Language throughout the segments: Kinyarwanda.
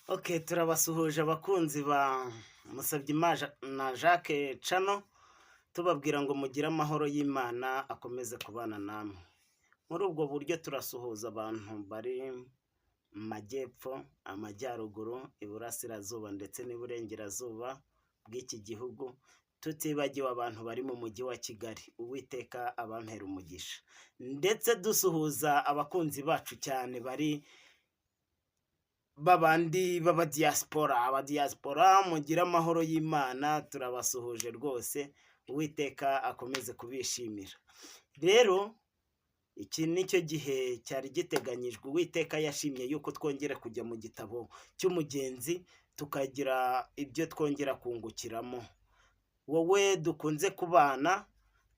Okay, turabasuhuje abakunzi ba Musabyimana na Jacques Channel, tubabwira ngo mugire amahoro y'Imana akomeze kubana namwe. Muri ubwo buryo turasuhuza abantu bari mu majyepfo, amajyaruguru, iburasirazuba ndetse n'iburengerazuba bw'iki gihugu, tutibagiwe abantu bari mu mujyi wa Kigali. Uwiteka abampera umugisha. Ndetse dusuhuza abakunzi bacu cyane bari babandi abadiaspora mugira amahoro y'Imana, turabasuhuje rwose. Uwiteka akomeze kubishimira. Rero iki nicyo gihe cyari giteganyijwe. Uwiteka yashimye yuko twongera kujya mu gitabo cy'umugenzi tukagira ibyo twongera kungukiramo. Wowe dukunze kubana,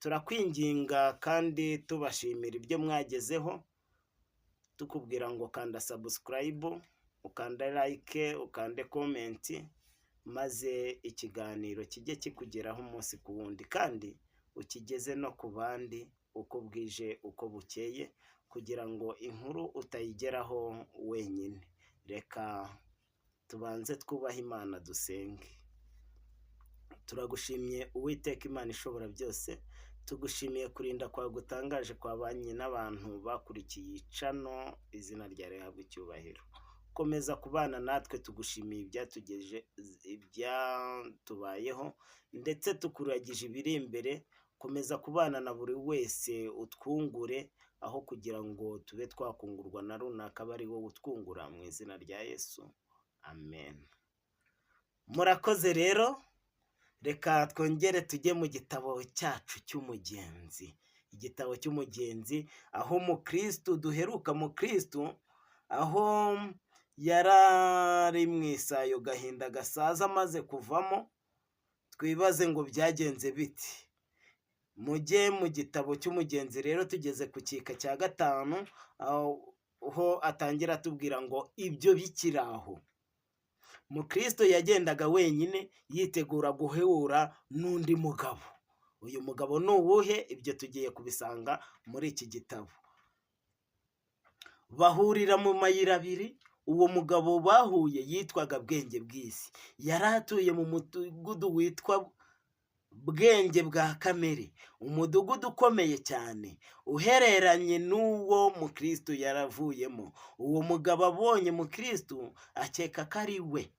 turakwinginga kandi tubashimira ibyo mwagezeho, tukubwira ngo kanda subscribe, ukanda like, ukande comment, maze ikiganiro kijye kikugeraho umunsi ku wundi, kandi ukigeze no ku bandi uko bwije uko bukeye, kugira ngo inkuru utayigeraho wenyine. Reka tubanze twubaha Imana dusenge. Turagushimiye Uwiteka Imana ishobora byose, tugushimiye kurinda kwa gutangaje kwa banyi n'abantu bakurikiye icano, izina rya rihabwa icyubahiro. Komeza kubana natwe, tugushimiye ibyatubayeho ndetse tukuragije ibiri imbere. Komeza kubana na buri wese utwungure, aho kugira ngo tube twakungurwa na runaka, bari wowe utwungura, mu izina rya Yesu, amen. Murakoze rero, reka twongere tujye mu gitabo cyacu cy'umugenzi. Igitabo cy'umugenzi, aho Mukristo duheruka Mukristo, aho yarari mu isayo gahinda gasaza amaze kuvamo. Twibaze ngo byagenze biti. Mujye mu gitabo cy'umugenzi rero, tugeze ku cyika cya 5, aho atangira atubwira ngo ibyo bikiraho. Mukristo yagendaga wenyine yitegura guhura n'undi mugabo. Uyu mugabo ni uwuhe? Ibyo tugiye kubisanga muri iki gitabo. Bahurira mu mayira abiri. Uwo mugabo bahuye yitwaga Bwenge bw'isi. Yari atuye mu mudugudu witwa Bwenge bwa Kamere, umudugudu ukomeye cyane uhereranye n'uwo Mukristo yaravuyemo. Uwo mugabo abonye Mukristo akeka ko ari we,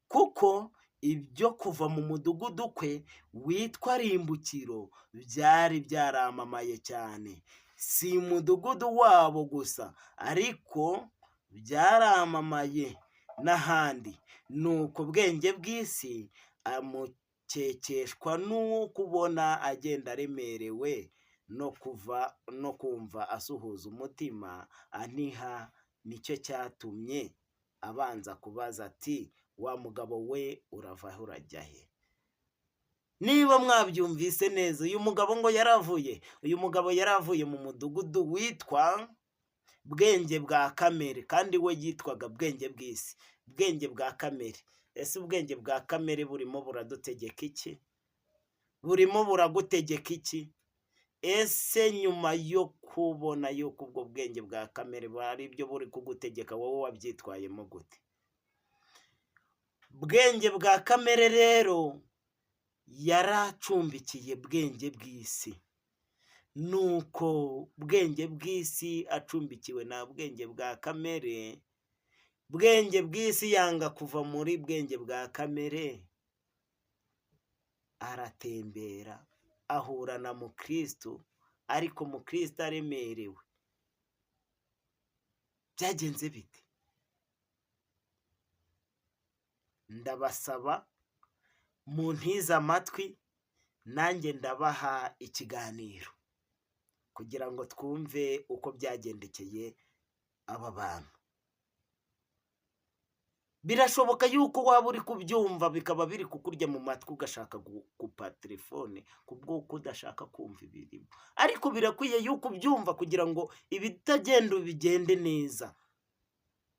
kuko ibyo kuva mu mudugudu kwe witwa Rimbukiro byari byaramamaye cyane. Si umudugudu wabo gusa, ariko byaramamaye n'ahandi. Nuko Bwenge bw'isi amukekeshwa n'uwo kubona agenda aremerewe no kumva asuhuza umutima aniha. Nicyo cyatumye abanza kubaza ati, wa mugabo we urava he urajya he? Niba mwabyumvise neza, uyu mugabo ngo uyu mugabo yaravuye mu mudugudu witwa Bwenge bwa Kamere, kandi we yitwaga Bwenge bw'isi. Bwenge bwa Kamere. Ese ubwenge bwa kamere burimo buradutegeka iki? Burimo buragutegeka iki? Ese nyuma yo kubona yuko ubwo bwenge bwa kamere bari ibyo buri kugutegeka, wowe wabyitwayemo gute? Bwenge bwa Kamere rero yaracumbikiye Bwenge bw'isi. Nuko Bwenge bw'isi acumbikiwe na Bwenge bwa Kamere, Bwenge bw'isi yanga kuva muri Bwenge bwa Kamere, aratembera ahura na Mukristo, ariko Mukristo aremerewe. Byagenze bite? Ndabasaba muntize amatwi, nanjye ndabaha ikiganiro kugira ngo twumve uko byagendekeye aba bantu. Birashoboka yuko waba uri kubyumva bikaba biri kukurya mu matwi, ugashaka gukupa telefone kubw'uko udashaka kumva ibirimo, ariko birakwiye yuko ubyumva kugira ngo ibitagenda bigende neza.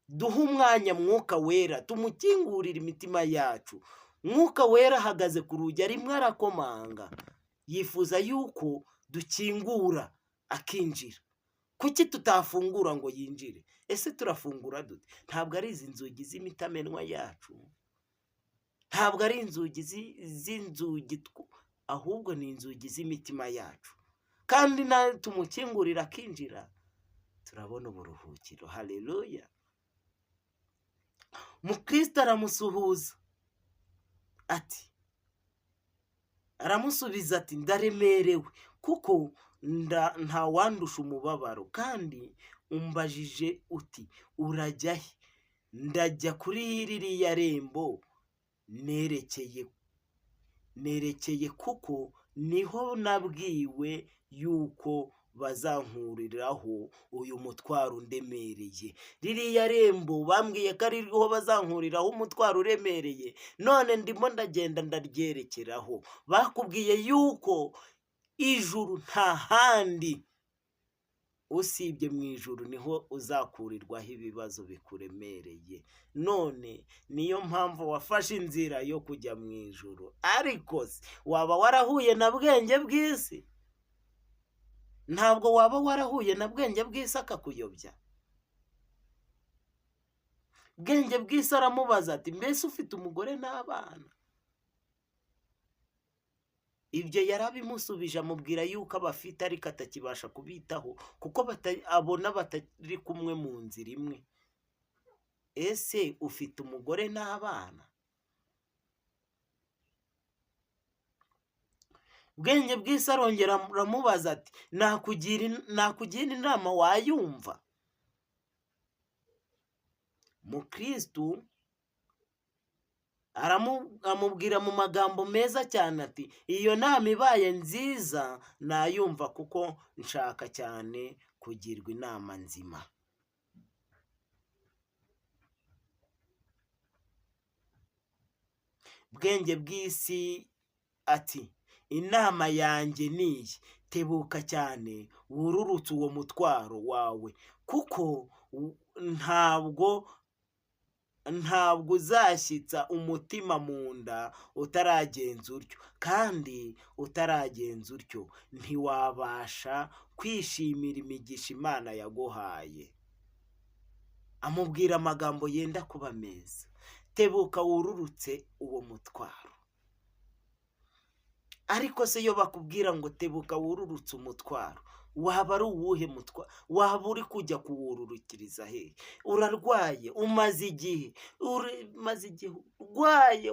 Duhe umwanya Mwuka Wera, tumukingurire imitima yacu. Mwuka Wera ahagaze ku rugi, arimo arakomanga, yifuza yuko dukingura akinjira, kuki tutafungura ngo yinjire? Ese turafungura dute? Ntabwo ari izi nzugi z'imitamenwa yacu, ntabwo ari inzugi z'inzugi, ahubwo ni inzugi z'imitima yacu, kandi tumukingurira akinjira, turabona uburuhukiro. Haleluya! Mukristo aramusuhuza ati, aramusubiza ati, ndaremerewe kuko nta wandusha umubabaro, kandi umbajije uti urajya he? Ndajya kuri ririya rembo nerekeye kuko niho nabwiwe yuko bazankuriraho uyu mutwaro undemereye. Ririya rembo bambwiye ko ariho bazankuriraho umutwaro uremereye, none ndimo ndagenda ndaryerekeraho. Bakubwiye yuko ijuru nta handi usibye mu ijuru niho uzakurirwaho ibibazo bikuremereye. None niyo mpamvu wafashe inzira yo kujya mu ijuru. Ariko se waba warahuye na bwenge bw'isi? Ntabwo waba warahuye na bwenge bw'isi akakuyobya. Bwenge bw'isi aramubaza ati, mbese ufite umugore n'abana? Ibyo yarabimusubije, amubwira yuko abafite ariko atakibasha kubitaho kuko abona batari kumwe mu nzira imwe. Ese ufite umugore n'abana? Bwenge bw'isi arongera aramubaza ati, nakugira inama wayumva? Mukristo amubwira mu magambo meza cyane ati, iyo nama ibaye nziza nayumva kuko nshaka cyane kugirwa inama nzima. Bwenge bw'isi ati, inama yanjye niyi, tebuka cyane wururutse uwo mutwaro wawe, kuko ntabwo uzashyitsa umutima mu nda utaragenza utyo, kandi utaragenza utyo ntiwabasha kwishimira imigisha Imana yaguhaye. Amubwira amagambo yenda kuba meza, tebuka wururutse uwo mutwaro. Ariko se iyo bakubwira ngo tebuka wururutse umutwaro, waba ari uwuhe mutwaro? Waba uri kujya kuwururukiriza hehe? Urarwaye, umaze igihe urwaye,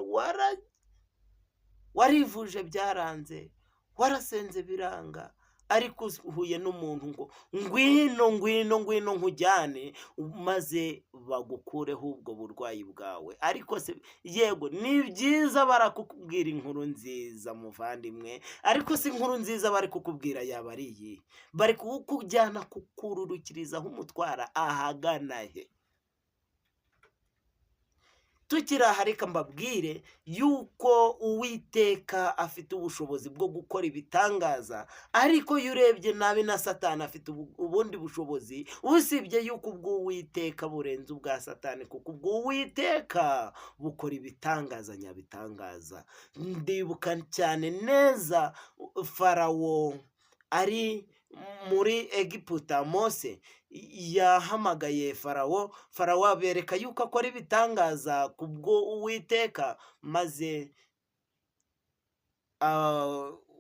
warivuje byaranze, warasenze biranga, ariko uhuye n'umuntu ngo ngwino nkujyane maze bagukureho ubwo burwayi bwawe. Ariko se yego ni byiza barakubwira inkuru nziza muvandimwe, ariko si inkuru nziza bari kukubwira yaba ari iyi? Bari kukujyana kukururukirizaho umutwara ahagana he? Tukiri aha reka mbabwire yuko Uwiteka afite ubushobozi bwo gukora ibitangaza, ariko iyo urebye nabi na Satani afite ubundi bushobozi, usibye yuko ubw'Uwiteka burenze ubwa Satani, kuko ubw'Uwiteka bukora ibitangaza nyabitangaza. Ndibuka cyane neza Farawo ari muri Egiputa, Mose yahamagaye Farawo abereka yuko akora ibitangaza kubwo Uwiteka, maze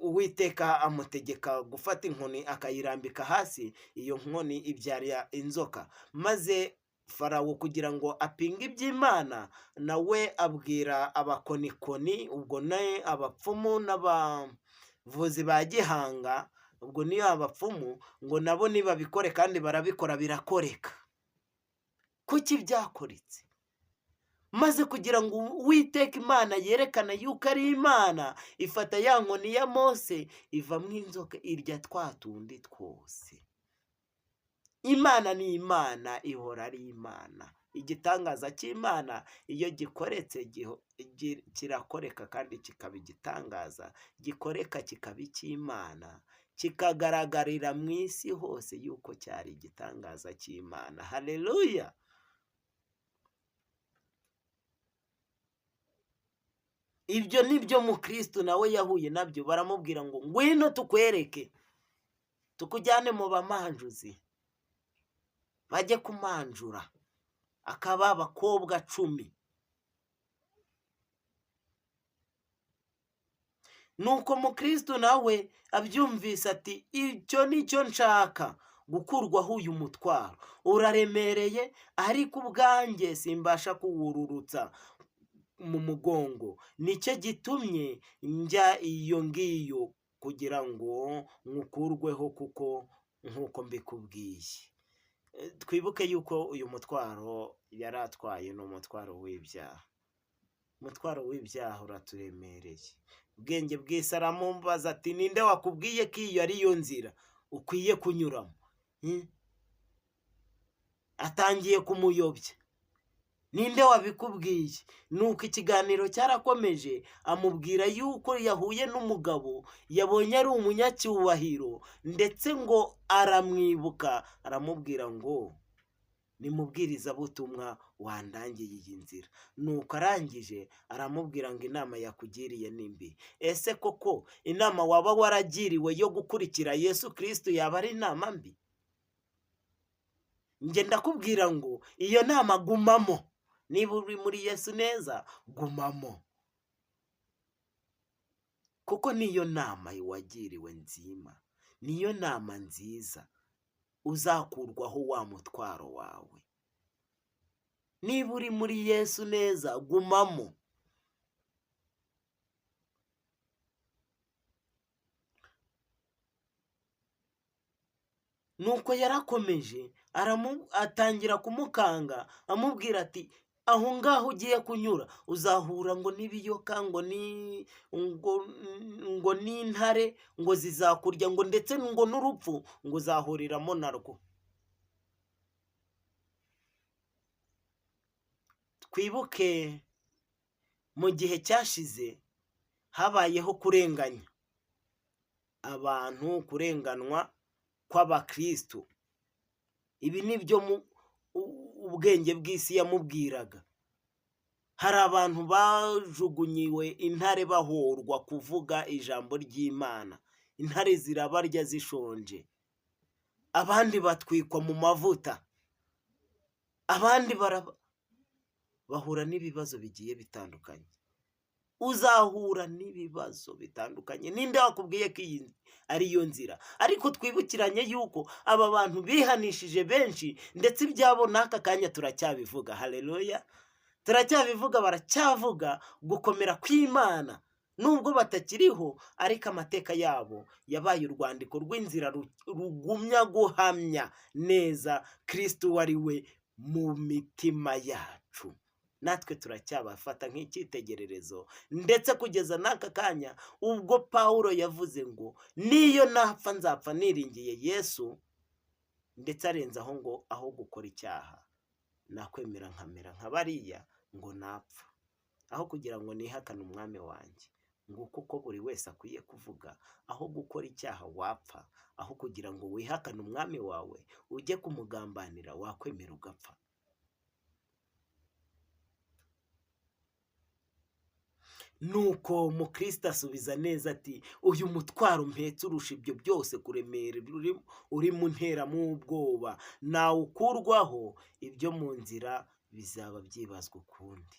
Uwiteka amutegeka gufata inkoni akayirambika hasi, iyo nkoni ibyara inzoka. Maze Farawo kugira ngo apinge iby'Imana, nawe abwira abakonikoni, ubwo naye abapfumu n'abavuzi ba gihanga, ubwo niyo abapfumu, ngo nabo nibabikore, kandi barabikora birakoreka. Kuki byakoritse? Maze kugira ngo Uwiteka Imana yerekana yuko ari Imana, ifata ya nkoni ya Mose ivamo inzoka irya twa tundi twose. Imana ni Imana, ihora ari Imana. Igitangaza cy'Imana iyo gikoretse kirakoreka kandi kikaba igitangaza, gikoreka kikaba icy'Imana, kikagaragarira mu isi hose yuko cyari igitangaza cy'Imana. Haleluya! Ibyo nibyo Mukristo nawe yahuye nabyo. Baramubwira ngo ngwino tukwereke, tukujyane mu bamanjuzi. bajye kumanjura, akaba abakobwa 10. Nuko Mukristo nawe abyumvise ati icyo nicyo nshaka, gukurwaho uyu mutwaro, uraremereye ariko ubwanjye simbasha kuwururutsa mu mugongo, nicyo gitumye njya iyo ngiyo kugira ngo nkukurweho kuko nk'uko mbikubwiye. Twibuke yuko uyu mutwaro yari atwaye ni umutwaro w'ibyaha. Umutwaro w'ibyaha uraturemereye. Ubwenge bw'isi aramubaza ati ninde wakubwiye ko iyo ari yo nzira ukwiye kunyuramo? Atangiye kumuyobya. Ninde wabikubwiye? Nuko ikiganiro cyarakomeje, amubwira yuko yahuye n'umugabo yabonye ari umunyacyubahiro, ndetse ngo aramwibuka, aramubwira ngo nimubwirizabutumwa wandangiye iyi nzira. Nuko arangije aramubwira ngo inama yakugiriye ni mbi. Ese koko inama waba waragiriwe yo gukurikira Yesu Kristo yaba ari inama mbi? Njye ndakubwira ngo iyo nama gumamo. Niba uri muri Yesu neza, gumamo. Kuko niyo nama wagiriwe nzima, niyo nama nziza, uzakurwaho wa mutwaro wawe. Niba uri muri Yesu neza, gumamo. Nuko yarakomeje, atangira kumukanga, amubwira ati aho ngaho ugiye kunyura uzahura ngo n'ibiyoka, ngo n'intare, ngo zizakurya, ngo ndetse ngo n'urupfu ngo uzahuriramo narwo. Twibuke mu gihe cyashize habayeho kurenganya abantu, kurenganwa kw'abakristo. Ibi nibyo ubwenge bw'isi yamubwiraga. Hari abantu bajugunyiwe intare bahorwa kuvuga ijambo ry'Imana. Intare zirabarya zishonje. Abandi batwikwa mu mavuta. Abandi bahura n'ibibazo bigiye bitandukanye. Uzahura n'ibibazo bitandukanye. Ninde wakubwiye ko iyi ari yo nzira? Ariko twibukiranye yuko aba bantu bihanishije benshi, ndetse ibyabo n'aka kanya turacyabivuga. Haleluya! Turacyabivuga, baracyavuga gukomera kw'Imana. Nubwo batakiriho, ariko amateka yabo yabaye urwandiko rw'inzira rugumya guhamya neza Kristo wari we mu mitima yacu. Natwe turacyabafata nk'icyitegererezo, ndetse kugeza n'aka kanya ubwo Pawulo yavuze ngo niyo napfa nzapfa niringiye Yesu, ndetse arenzaho ngo aho gukora icyaha nakwemera nkamera nka bariya ngo napfa, aho kugira ngo nihakane umwami wanjye. Nguko uko buri wese akwiye kuvuga, aho gukora icyaha wapfa, aho kugira ngo wihakane umwami wawe ujye kumugambanira, wakwemera ugapfa. Nuko Mukristo asubiza neza ati uyu mutwaro mpetse urusha ibyo byose kuremera, uri mu nteramo ubwoba, nawukurwaho, ibyo mu nzira bizaba byibazwa ukundi.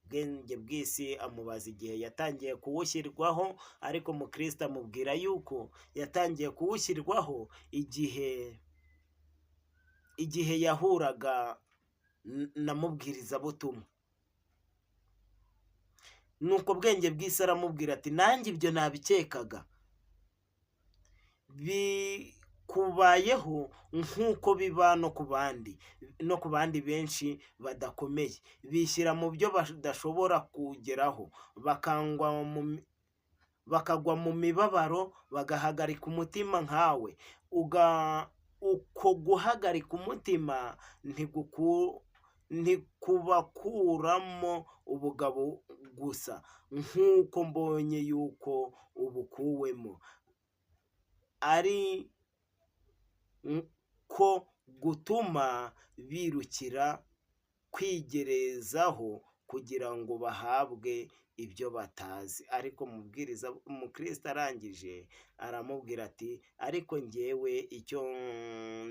Ubwenge bw'isi amubaza igihe yatangiye kuwushyirwaho, ariko Mukristo amubwira yuko yatangiye kuwushyirwaho igihe yahuraga na mubwirizabutumwa. Nuko ubwenge bw'isi aramubwira ati nanjye ibyo nabikekaga, bikubayeho nk'uko biba no ku bandi benshi badakomeye, bishyira mu byo badashobora kugeraho, bakagwa mu mibabaro, bagahagarika umutima nkawe. Uko guhagarika umutima ntikubakuramo ubugabo gusa, nk'uko mbonye yuko ubukuwemo, ari ko gutuma birukira kwigerezaho kugira ngo bahabwe ibyo batazi. Ariko umukristo arangije aramubwira ati ariko njyewe icyo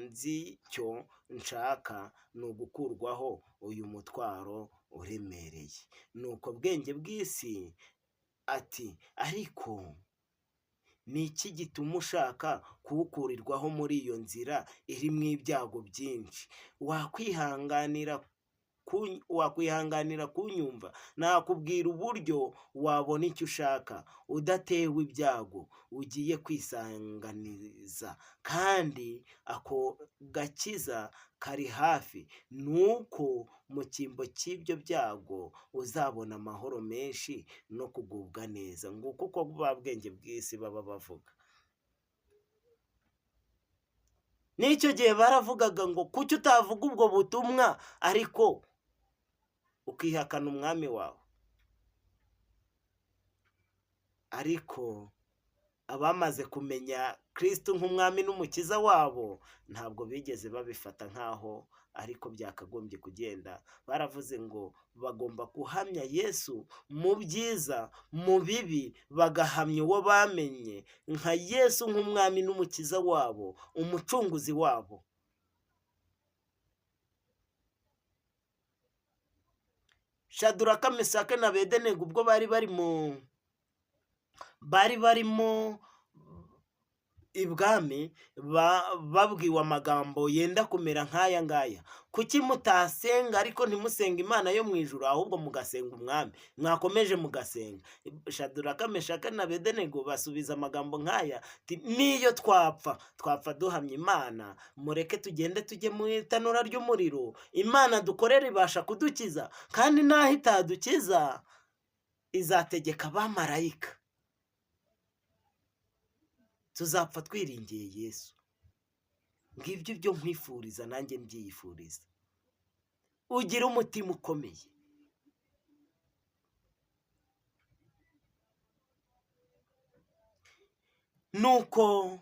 nzi cyo nshaka ni ugukurwaho uyu mutwaro uremereye. Nuko bwenge bw'isi ati ariko ni iki gituma ushaka kuwukurirwaho muri iyo nzira irimo ibyago byinshi? wakwihanganira kunyumva? Nakubwira uburyo wabona icyo ushaka udatewe ibyago ugiye kwisanganiza, kandi ako gakiza kari hafi. Nuko mu cyimbo cy'ibyo byago uzabona amahoro menshi no kugubwa neza. Nguko uko ba bwenge bw'isi baba bavuga. N'icyo gihe baravugaga ngo kuki utavuga ubwo butumwa ariko ukihakana umwami wawe? Ariko abamaze kumenya Kristo nk'umwami n'umukiza wabo ntabwo bigeze babifata nk'aho ariko byakagombye kugenda. Baravuze ngo bagomba guhamya Yesu mu byiza, mu bibi, bagahamya uwo bamenye nka Yesu nk'umwami n'umukiza wabo, umucunguzi wabo. Shaduraka, Mesaki na Abedenego ubwo bari barimo ibwami, babwiwe amagambo yenda kumera nk'aya ngaya: kuki mutasenga ariko ntimusenga Imana yo mu ijuru, ahubwo mugasenga umwami? Mwakomeje mugasenga. Shaduraka, Mesaki na Abedenego basubiza amagambo nk'aya ati niyo twapfa duhamya Imana, mureke tugende tujye mu itanura ry'umuriro. Imana dukorera ibasha kudukiza, kandi naho itadukiza izategeka abamarayika. Tuzapfa twiringiye Yesu. Ngibyo ibyo nkwifuriza, nanjye mbyiyifuriza. Ugire umutima ukomeye. Nuko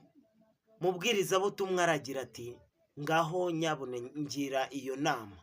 mubwirizabutumwa aragira ati ngaho nyabune ngira iyo nama.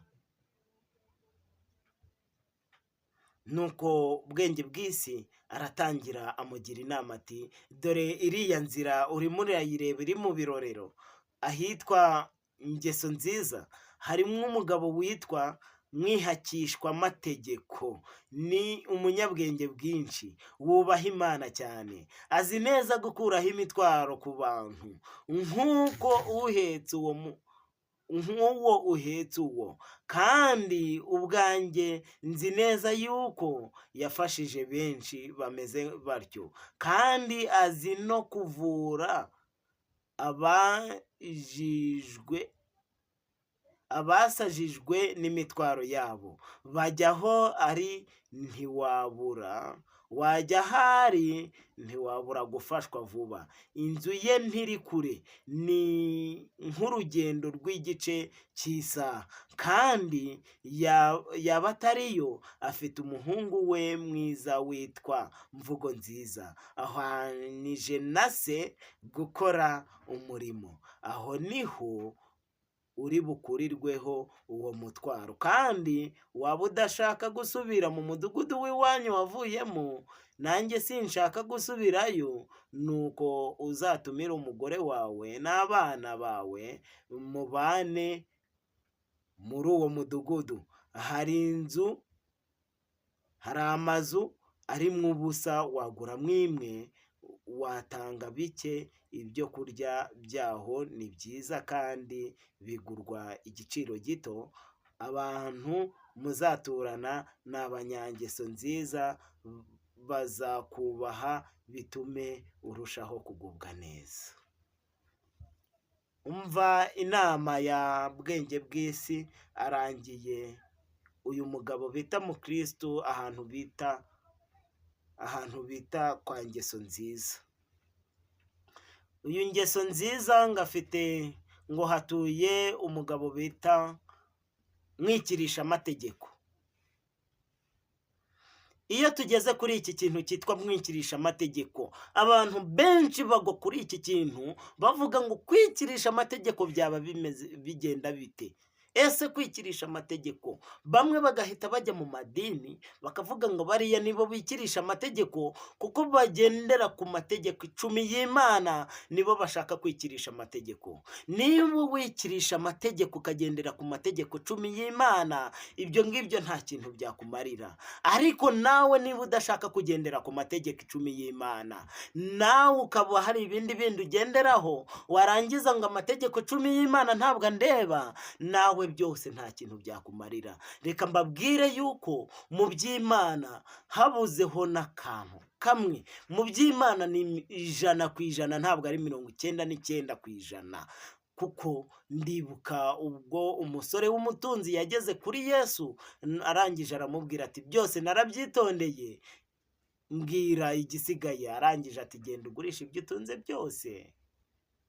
Nuko bwenge bw'isi aratangira amugira inama ati dore iriya nzira urimo urayireba iri mu birorero ahitwa Ingeso Nziza, harimo umugabo witwa Mwihakishwamategeko. Ni umunyabwenge bwinshi, wubaha Imana cyane, azi neza gukuraho imitwaro ku bantu nk'uwo uhetse uwo. Kandi ubwanjye nzi neza yuko yafashije benshi bameze batyo, kandi azi no kuvura abasajijwe n'imitwaro yabo. Bajyaho ari ntiwabura, wajya ahari ntiwabura gufashwa vuba. Inzu ye ntiri kure, ni nk'urugendo rw'igice cy'isaha, kandi yaba atariyo afite umuhungu we mwiza witwa Mvugo Nziza, ahwanije na se gukora umurimo. Aho niho uri bukurirweho uwo mutwaro. Kandi waba udashaka gusubira mu mudugudu w'iwanyu wavuyemo, nanjye sinshaka gusubirayo, nuko uzatumire umugore wawe n'abana bawe mubane muri uwo mudugudu. Hari amazu arimo ubusa, waguramo imwe, watanga bike. Ibyo kurya byaho ni byiza kandi bigurwa igiciro gito. Abantu muzaturana ni abanyangeso nziza, bazakubaha bitume urushaho kugubwa neza. Umva inama ya bwenge bw'isi arangiye. Uyu mugabo bita Mukristo ahantu bita kwa Ngeso Nziza. Uyu Ngeso Nziza ngo hatuye umugabo bita Mwikirishamategeko. Iyo tugeze kuri iki kintu cyitwa Mwikirishamategeko, abantu benshi bagwa kuri iki kintu bavuga ngo kwikirisha amategeko byaba bigenda bite? ese kwikirisha amategeko, bamwe bagahita bajya mu madini bakavuga ngo bariya nibo bikirisha amategeko kuko bagendera ku mategeko 10 y'Imana, nibo bashaka kwikirisha amategeko. Niba wikirisha amategeko ukagendera ku mategeko 10 y'Imana, ibyo ngibyo nta kintu byakumarira. Ariko nawe niba udashaka kugendera ku mategeko 10 y'Imana, nawe ukaba hari ibindi ugenderaho, warangiza ngo amategeko 10 y'Imana ntabwo andeba, nawe byose nta kintu byakumarira. Reka mbabwire yuko mu by'Imana habuzeho n'akantu kamwe. Mu by'Imana ni 100%, ntabwo ari 99%. Kuko ndibuka ubwo umusore w'umutunzi yageze kuri Yesu, arangije aramubwira ati byose narabyitondeye, mbwira igisigaye. Arangije ati genda ugurisha ibyo utunze byose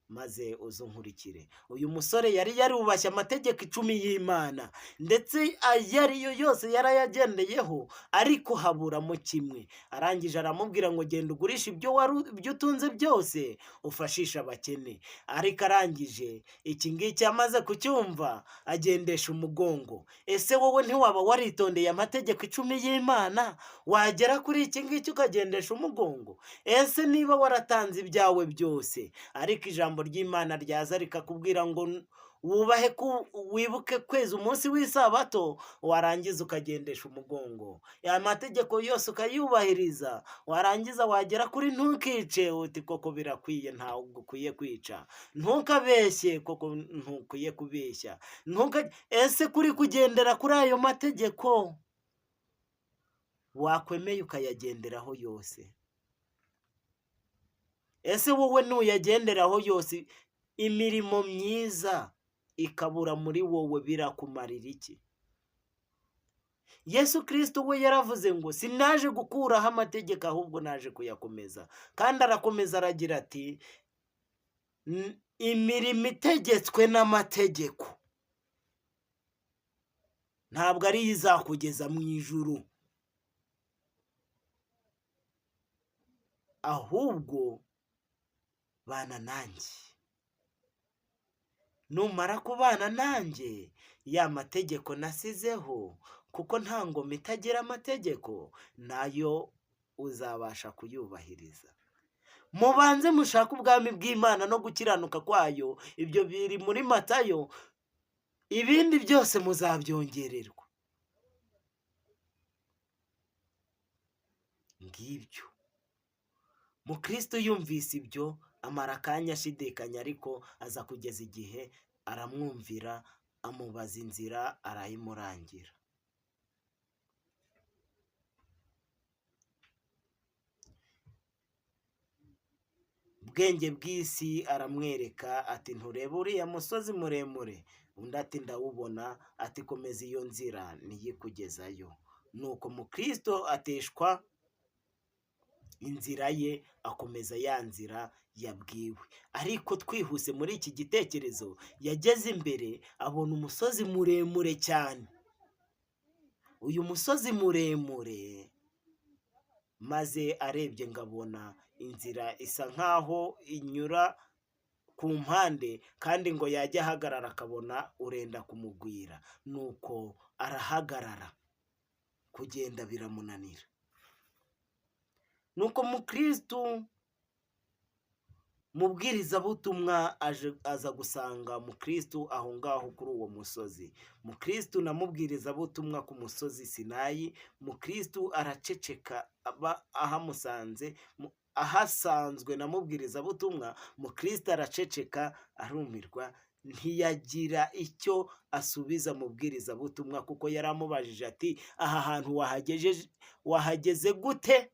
maze uzunkurikire. Uyu musore yari yarubashye amategeko 10 y'Imana, ndetse ayo ariyo yose yarayagendeyeho, ariko haburamo kimwe. Arangije aramubwira ngo genda ugurisha ibyo utunze byose ufashisha abakene. Ariko arangije iki ngiki amaze kucyumva agendesha umugongo. Ese wowe ntiwaba waritondeye amategeko 10 y'Imana, wagera kuri iki ngiki ukagendesha umugongo? Ese niba waratanze ibyawe byose, ariko ijambo ry'Imana ryaza rikakubwira ngo wibuke kweza umunsi w'isabato, warangiza ukagendesha umugongo, amategeko yose ukayubahiriza, warangiza wagera kuri ntukice, uti koko birakwiye, ntabwo ukwiye kwica, ntukabeshye, koko ntukwiye kubeshya, ese kuri kugendera kuri ayo mategeko wakwemeye ukayagenderaho yose? Ese wowe nuyagenderaho yose, imirimo myiza ikabura muri wowe, birakumarira iki? Yesu Kristo we yaravuze ngo sinaje gukuraho amategeko, ahubwo naje kuyakomeza. Kandi arakomeza aragira ati imirimo itegetswe n'amategeko ntabwo ari izakugeza mu ijuru, ahubwo bana nanjye. Numara kubana nanjye, ya mategeko nasizeho, kuko nta ngoma itagira amategeko, nayo uzabasha kuyubahiriza. Mubanze mushaka ubwami bw'Imana no gukiranuka kwayo, ibyo biri muri Matayo, ibindi byose muzabyongererwa. Ngibyo. Mukristo yumvise ibyo, amara akanya ashidikanya, ariko aza kugeza igihe aramwumvira, amubaza inzira, arayimurangira. Ubwenge bw'isi aramwereka ati ntureba uriya musozi muremure? Undi ati ndawubona. Ati komeza iyo nzira niyikugezayo. Nuko Mukristo ateshwa inzira ye, akomeza ya nzira yabwiwe. Ariko twihuse muri iki gitekerezo, yageze imbere abona umusozi muremure cyane. Uyu musozi muremure, maze arebye ngabona inzira isa nkaho inyura ku mpande, kandi ngo yajya ahagarara akabona urenda kumugwira. Nuko arahagarara, kugenda biramunanira. Nuko Mukristo mubwirizabutumwa aza gusanga Mukristo aho ngaho kuri uwo musozi. Mukristo na mubwirizabutumwa ku musozi Sinayi, Mukristo araceceka, ahamusanze, ahasanzwe na mubwirizabutumwa, Mukristo araceceka, arumirwa, ntiyagira icyo asubiza mubwirizabutumwa, kuko yaramubajije ati aha hantu wahageze gute?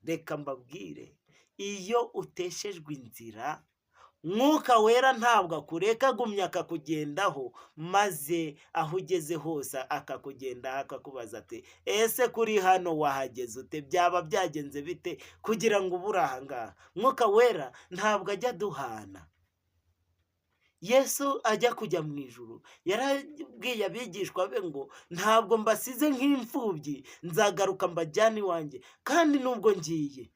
Reka mbabwire, iyo uteshejwe inzira, Mwuka Wera ntabwo akureka, agumya akakugendaho, maze aho ugeze hose akakugendaho, akakubaza ati ese kuri hano wahageze ute? Byaba byagenze bite kugira ngo ubure aha ngaha? Mwuka Wera ntabwo ajya duhana. Yesu ajya kujya mu ijuru yarabwiye abigishwa be ngo ntabwo mbasize nk'imfubyi, nzagaruka mbajyane iwanjye, kandi nubwo ngiye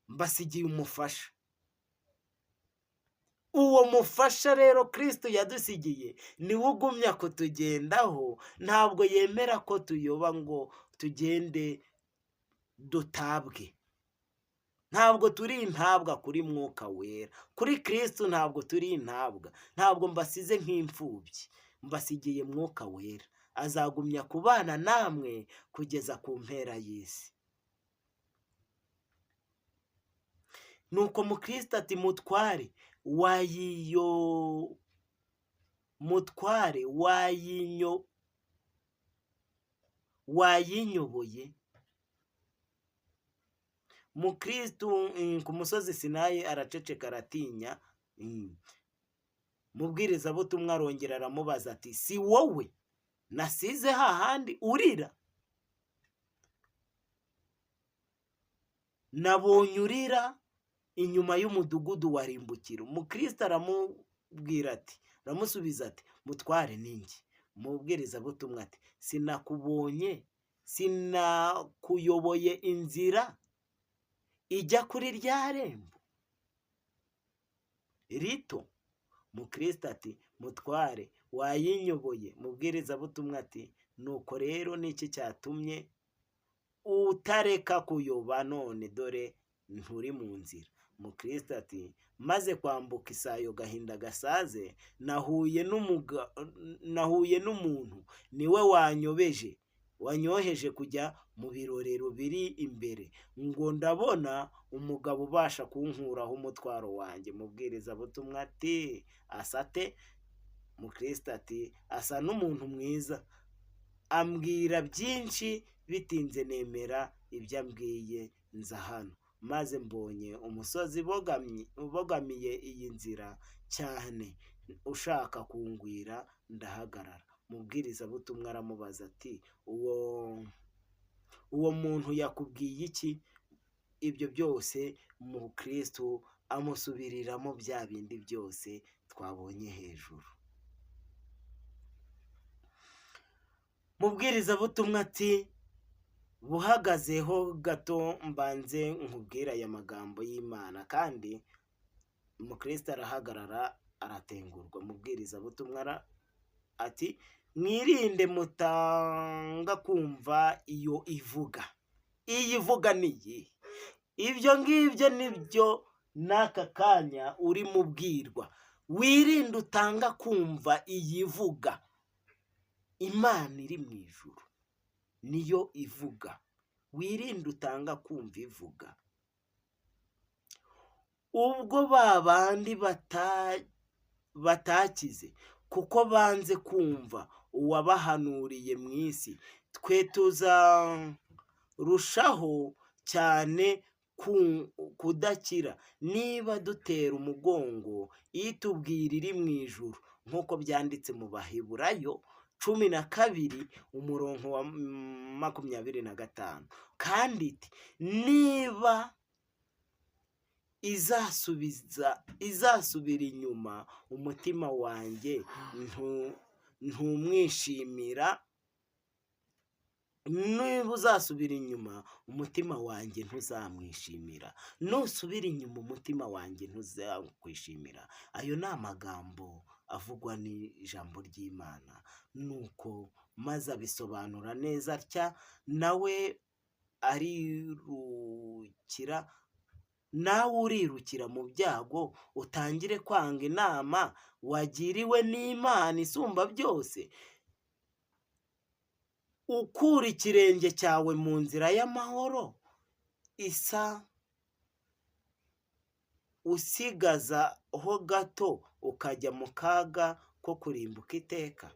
mbasigiye umufasha. uwo mufasha rero Kristo yadusigiye niwe ugumya kutugendaho, ntabwo yemera ko tuyoba ngo tugende dutabwe. Ntabwo turi intabwa kuri Mwuka Wera, kuri Kristo ntabwo turi intabwa, ntabwo mbasize nk'imfubyi, mbasigiye Mwuka Wera, azagumya kubana namwe kugeza ku mpera y'isi. Nuko Mukristo ati mutware wayinyoboye. Mukristo ku musozi Sinayi araceceka aratinya. Mubwirizabutumwa arongera aramubaza ati si wowe nasize hahandi urira? Nabonye urira inyuma y'umudugudu wa rimbukiro. Mukristo aramusubiza ati mutware ninjye. Mubwirizabutumwa ati sinakubonye, sinakuyoboye inzira ijya kuri rya rembo rito? Mukristo ati mutware wayinyoboye. Mubwirizabutumwa ati nuko rero niki cyatumye utareka kuyoba? None dore nturi mu nzira. Mukristo ati maze kwambuka Isayo Gahinda Gasaze, nahuye n'umuntu niwe wanyoheje kujya mu birorero biri imbere, ngo ndabona umugabo ubasha kunkuraho umutwaro wanjye. Mubwirizabutumwa ati asate? Mukristo ati asa n'umuntu mwiza, ambwira byinshi, bitinze nemera ibyo ambwiye, nza hano, maze mbonye umusozi ubogamiye iyi nzira cyane ushaka kungwira, ndahagarara. Mubwirizabutumwa aramubaza ati uwo muntu yakubwiye iki? Ibyo byose Mukristo amusubiriramo bya bindi byose twabonye hejuru. Mubwirizabutumwa ati buhagazeho gato mbanze nkubwira aya magambo y'Imana. Kandi Mukristo arahagarara aratengurwa. Mubwirizabutumwa ati mwirinde mutanga kumva iyo ivuga. Iyi ivuga ni iyi. Ibyo ngibyo nibyo n'aka kanya uri mubwirwa. Wirinde utanga kumva iyi ivuga. Imana iri mu ijuru niyo ivuga. Wirinde utanga kumva ivuga. Ubwo babandi batakize kuko banze kumva uwabahanuriye mu isi, twe tuzarushaho cyane kudakira niba dutera umugongo itubwira iri mu ijuru, nk'uko byanditse mu Baheburayo 12 umurongo wa 25. kandi iti niba izasubira inyuma umutima wanjye ntumwishimira. Niba uzasubira inyuma umutima wanjye ntuzamwishimira, nusubira inyuma umutima wanjye ntuzakwishimira. Ayo ni amagambo avugwa n'ijambo ry'Imana. Nuko maze abisobanura neza atya, nawe urirukira mu byago, utangire kwanga inama wagiriwe n'Imana isumba byose. Ukura ikirenge cyawe mu nzira y'amahoro, usigaza ho gato ukajya mu kaga ko kurimbuka iteka.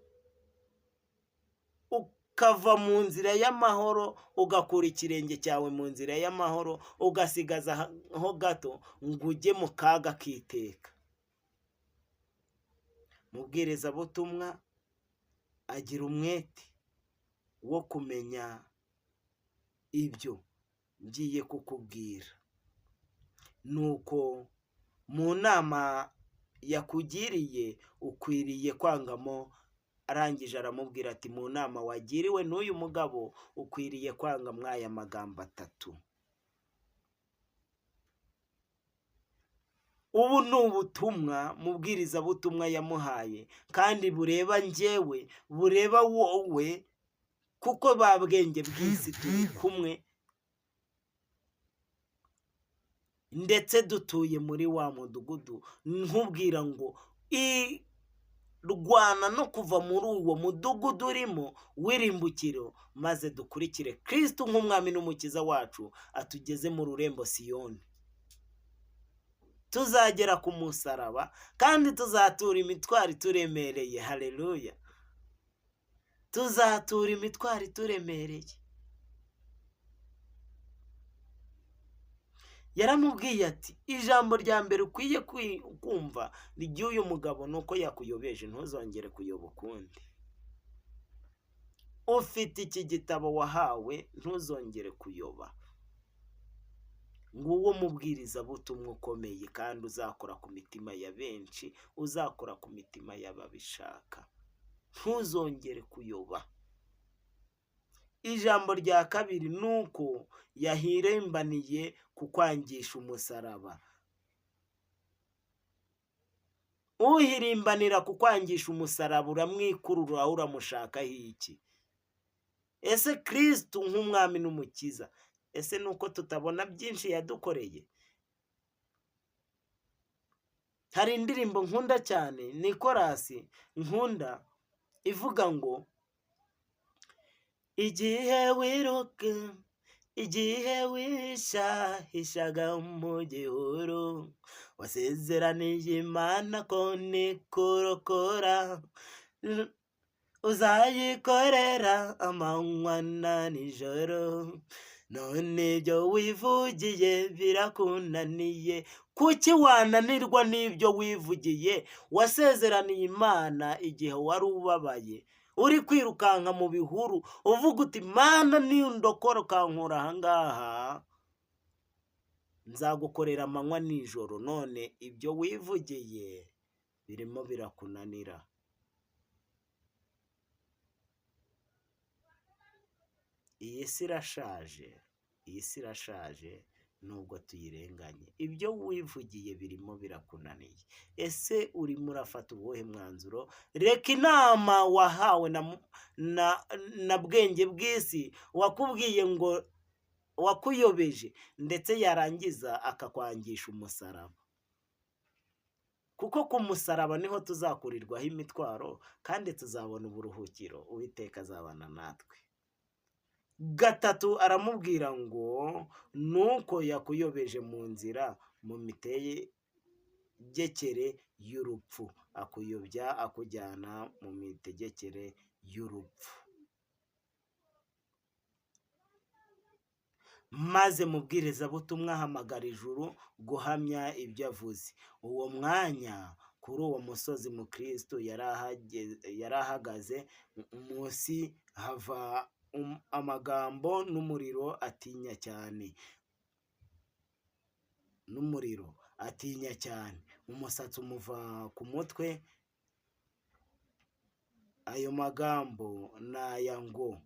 Ukava mu nzira y'amahoro, ugakura ikirenge cyawe mu nzira y'amahoro, ugasigaza ho gato ngo ujye mu kaga k'iteka. Mubwirizabutumwa agira umwete wo kumenya ibyo ngiye kukubwira. Nuko mu nama yakugiriye ukwiriye kwangamo. Arangije aramubwira ati mu nama wagiriwe n'uyu mugabo ukwiriye kwanga mwaya magambo 3. ubu ni ubutumwa mubwirizabutumwa yamuhaye, kandi bureba njyewe, bureba wowe, kuko ba bwenge bw'isi turi kumwe, ndetse dutuye muri wa mudugudu. Nkubwira ngo rwana no kuva muri uwo mudugudu urimo w'irimbukiro, maze dukurikire Kristo nk'umwami n'umukiza wacu, atugeze mu rurembo Siyoni. Tuzagera ku musaraba kandi tuzatura imitwaro ituremereye. Haleluya! Tuzatura imitwaro ituremereye. Yaramubwiye ati, ijambo rya mbere ukwiye kumva ry'uyu mugabo ni uko yakuyobeje, ntuzongere kuyoba ukundi. Ufite iki gitabo wahawe, ntuzongere kuyoba. Nguwo mubwirizabutumwa ukomeye kandi uzakora ku mitima ya benshi, uzakora ku mitima y'ababishaka. Ntuzongere kuyoba. Ijambo rya kabiri ni uko yahirimbaniye kukwangisha umusaraba. Uhirimbanira kukwangisha umusaraba uramwikurura, uramushakaho iki? Ese Kristo nk'umwami n'umukiza, ese nuko tutabona byinshi yadukoreye? Hari indirimbo nkunda cyane, ni korasi nkunda, ivuga ngo igihe wiruka, igihe wishahishaga mu gihuru, wasezeraniye Imana ko nikurokora uzayikorera amanywa na nijoro, none ibyo wivugiye birakunaniye. Kuki wananirwa n'ibyo wivugiye? Wasezeraniye Imana igihe wari ubabaye, uri kwirukanka mu bihuru, uvuga uti Mana nindokora ukankura aha ngaha, nzagukorera amanywa nijoro. None ibyo wivugiye birimo birakunanira. Iyi si irashaje, iyi si irashaje nubwo tuyirenganye. Ibyo wivugiye birimo birakunaniye. Ese urimo urafata ubuhe mwanzuro? Reka inama wahawe na bwenge bw'isi, wakubwiye ngo wakuyobeje, ndetse yarangiza akakwangisha umusaraba. Kuko ku musaraba niho tuzakurirwaho imitwaro kandi tuzabona uburuhukiro. Uwiteka azabana natwe. Gatatu aramubwira ngo nuko yakuyobeje mu nzira, mu mitegekere y'urupfu. Akuyobya akujyana mu mitegekere y'urupfu. Maze mubwirizabutumwa ahamagara ijuru guhamya ibyo avuze. Uwo mwanya kuri uwo musozi mu Kristo yari ahagaze, munsi hava amagambo n'umuriro atinya cyane. N'umuriro atinya cyane, umusatsi umuva ku mutwe. Ayo magambo ni aya ngo,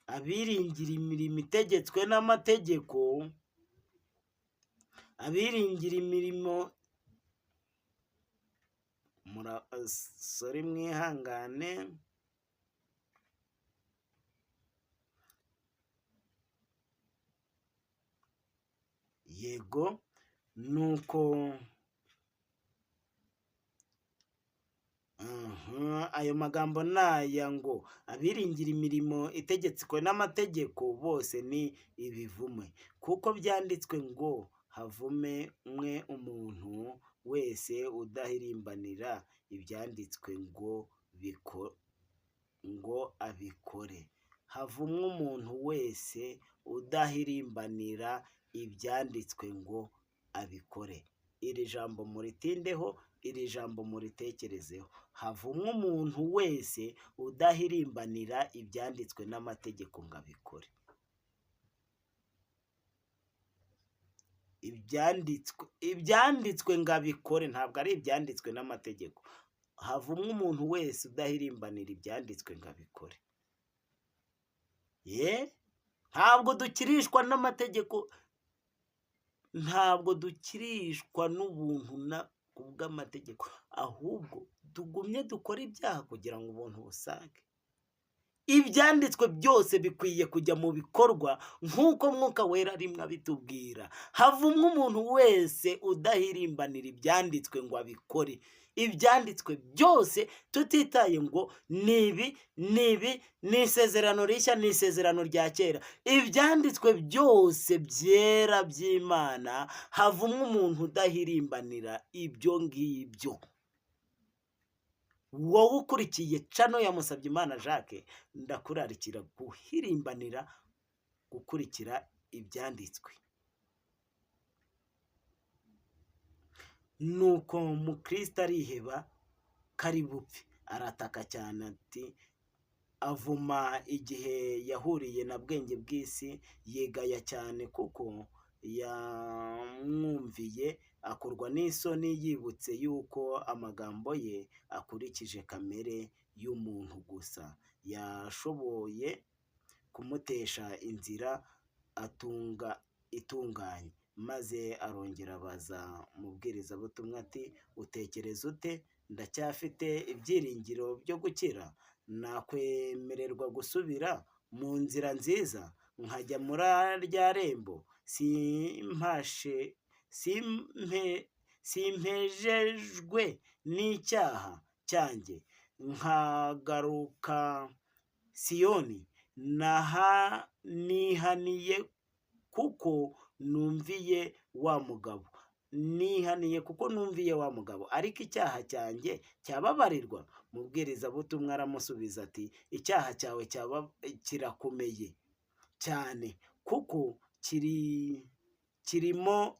abiringira imirimo itegetswe n'amategeko, abiringira imirimo, mwihangane, yego, nuko ayo magambo ni aya ngo, abiringira imirimo itegetswe n'amategeko bose ni ibivume, kuko byanditswe ngo havume umwe umuntu wese udahirimbanira ibyanditswe ngo abikore. Havumwe umuntu wese udahirimbanira ibyanditswe ngo abikore. Iri jambo muritindeho, iri jambo muritekerezeho. Havumwe umuntu wese udahirimbanira ibyanditswe n'amategeko ngo abikore. Ibyanditswe ngo abikore, ntabwo ari ibyanditswe n'amategeko. Havumwe umuntu wese udahirimbanira ibyanditswe ngo abikore. Ntabwo dukirishwa n'amategeko ntabwo dukirishwa n'ubuntu kubw'amategeko, ahubwo tugumye dukora ibyaha kugira ngo ubuntu busage. Ibyanditswe byose bikwiye kujya mu bikorwa nk'uko Mwuka Wera arimwo abitubwira. Havumwe umuntu wese udahirimbanira ibyanditswe ngo abikore. Ibyanditswe byose tutitaye ngo nibi ni isezerano rishya, ni isezerano rya kera. Ibyanditswe byose byera by'Imana, havumwe umuntu udahirimbanira ibyo ngibyo. Wowe ukurikiye cano ya Musabyimana Jacques, ndakurarikira guhirimbanira gukurikira ibyanditswe. Nuko umukristo ariheba kari bupfe, arataka cyane ati, avuma igihe yahuriye na bwenge bw'isi, yegaya cyane kuko yamwumviye, akorwa n'isoni yibutse yuko amagambo ye akurikije kamere y'umuntu gusa, yashoboye kumutesha inzira itunganye. Maze arongera abaza umubwirizabutumwa ati, utekereza ute? Ndacyafite ibyiringiro byo gukira? Nakwemererwa gusubira mu nzira nziza nkajya muri rya rembo? Simpejejwe n'icyaha cyanjye nkagaruka Siyoni? Nihaniye kuko numviye wa mugabo, ariko icyaha cyanjye cyababarirwa? Mubwirizabutumwa aramusubiza ati, icyaha cyawe kirakomeye cyane kuko kirimo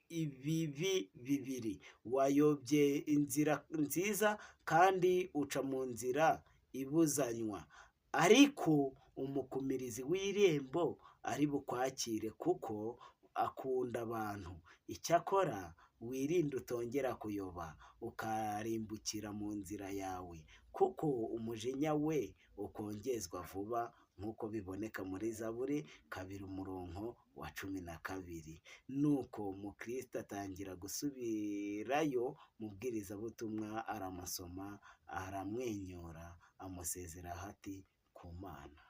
ibibi bibiri. Wayobye inzira nziza kandi uca mu nzira ibuzanywa, ariko umukumirizi w'irembo ari bukwakire kuko akunda abantu. Icyakora wirinde utongera kuyoba ukarimbukira mu nzira yawe, kuko umujinya we ukongezwa vuba, nk'uko biboneka muri Zaburi 2:12. Nuko umukristo atangira gusubirayo, mubwirizabutumwa aramusoma, aramwenyura, amusezeraho ati, ku Mana.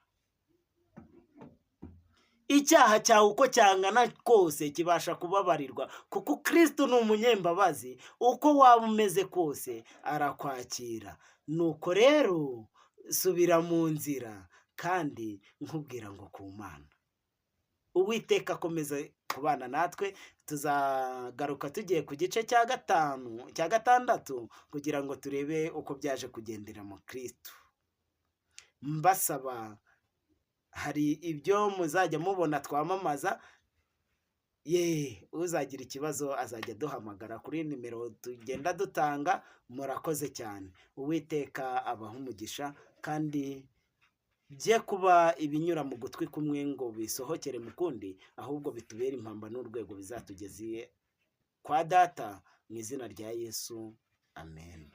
Icyaha cyawe uko cyangana kose kibasha kubabarirwa, kuko Kristo ni umunyembabazi. Uko waba umeze kose arakwakira. Nuko rero subira mu nzira, kandi nkubwira ngo ku Mana. Uwiteka akomeza kubana natwe. Tuzagaruka tugiye ku gice cya 6 kugira ngo turebe uko byaje kugendera mu Kristo. Mbasaba, hari ibyo muzajya mubona twamamaza, uzagira ikibazo azajya duhamagara kuri nimero tugenda dutanga. Murakoze cyane. Uwiteka abaha umugisha, kandi bye kuba ibinyura mu gutwi kumwe ngo bisohokere mu kundi, ahubwo bitubere impamba n'urwego bizatugeze kwa Data, mu izina rya Yesu, amen.